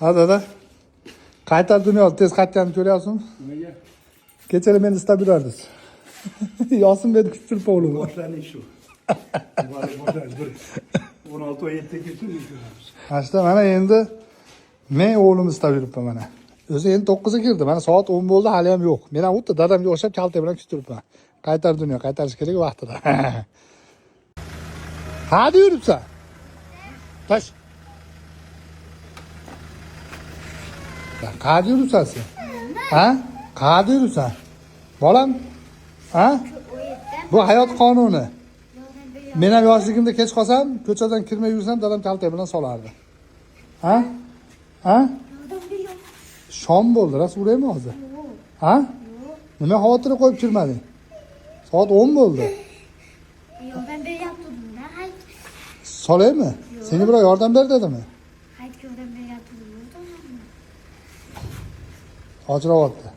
Ha dada. Qaytar dunyo tez qaytganini ko'ryapsizmi? Nimaga? Kechalar meni istab yurardingiz. Yosin meni kuttirib o'g'lim. Boshlaning shu. Boshlaning bir 16 va 7 keltirdik. Ashta mana endi men o'g'lim istab yuribman mana. O'zi endi 9 ga kirdi. Mana soat 10 bo'ldi, hali ham yo'q. Men ham o'tda dadamga o'xshab kalta bilan kutib turibman. Qaytar dunyo, qaytarish kerak vaqtida. Ha deb yuribsan. Tash. Qayerda yuribsan sen? Ha? Qayerda yuribsan? Bolam? Ha? Bu hayot qonuni. Men ham yoshligimda kech qolsam, ko'chadan kirmay yursam, dadam kalta bilan solardi. Ha? Ha? Shom bo'ldi, rost uraymi hozir? Ha? Nima xavotirga qo'yib kirmading? Soat 10 bo'ldi. Yordam beryaptimi? Hayt. Solaymi? Senga birov yordam ber dedimi? Hayt yordam beryaptimi? Hojirovatda.